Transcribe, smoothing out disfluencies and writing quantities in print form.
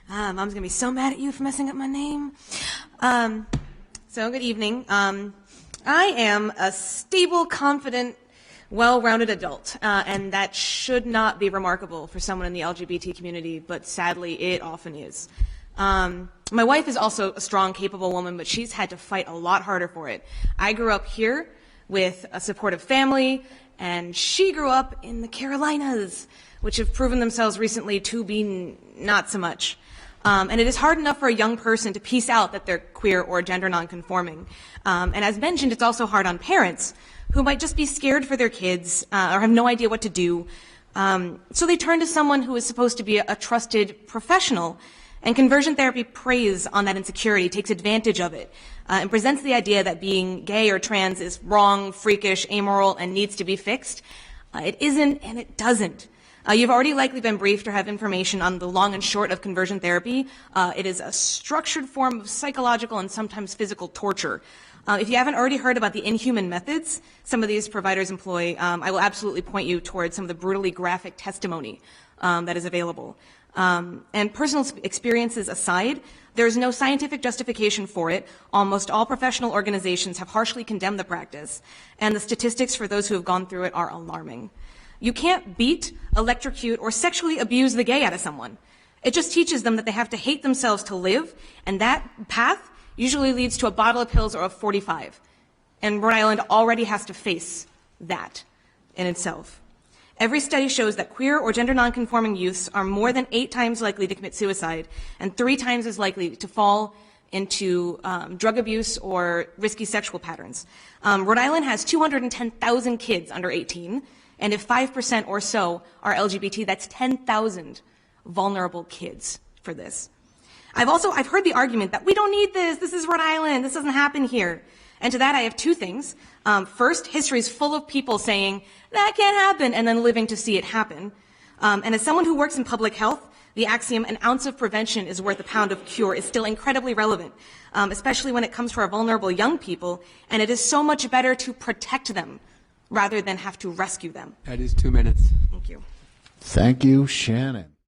Mom's gonna be so mad at you for messing up my name. So good evening. I am a stable, confident, well-rounded adult, and that should not be remarkable for someone in the LGBT community, but sadly it often is. My wife is also a strong, capable woman, but she's had to fight a lot harder for it. I grew up here with a supportive family, and she grew up in the Carolinas, which have proven themselves recently to be not so much. And it is hard enough for a young person to piece out that they're queer or gender nonconforming. And as mentioned, it's also hard on parents who might just be scared for their kids or have no idea what to do. So they turn to someone who is supposed to be a trusted professional. And conversion therapy preys on that insecurity, takes advantage of it, and presents the idea that being gay or trans is wrong, freakish, amoral, and needs to be fixed. It isn't, and it doesn't. You've already likely been briefed or have information on the long and short of conversion therapy. It is a structured form of psychological and sometimes physical torture. If you haven't already heard about the inhuman methods some of these providers employ, I will absolutely point you towards some of the brutally graphic testimony that is available. And personal experiences aside, there is no scientific justification for it. Almost all professional organizations have harshly condemned the practice, and the statistics for those who have gone through it are alarming. You can't beat, electrocute, or sexually abuse the gay out of someone. It just teaches them that they have to hate themselves to live, and that path usually leads to a bottle of pills or a 45. And Rhode Island already has to face that in itself. Every study shows that queer or gender nonconforming youths are more than 8 times likely to commit suicide and 3 times as likely to fall into drug abuse or risky sexual patterns. Rhode Island has 210,000 kids under 18, and if 5% or so are LGBT, that's 10,000 vulnerable kids for this. I've heard the argument that we don't need this. This is Rhode Island. This doesn't happen here. And to that, I have 2 things. First, history is full of people saying, that can't happen, and then living to see it happen. And as someone who works in public health, the axiom, an ounce of prevention is worth a pound of cure, is still incredibly relevant, especially when it comes to our vulnerable young people. And it is so much better to protect them rather than have to rescue them. That is 2 minutes. Thank you. Thank you, Shannon.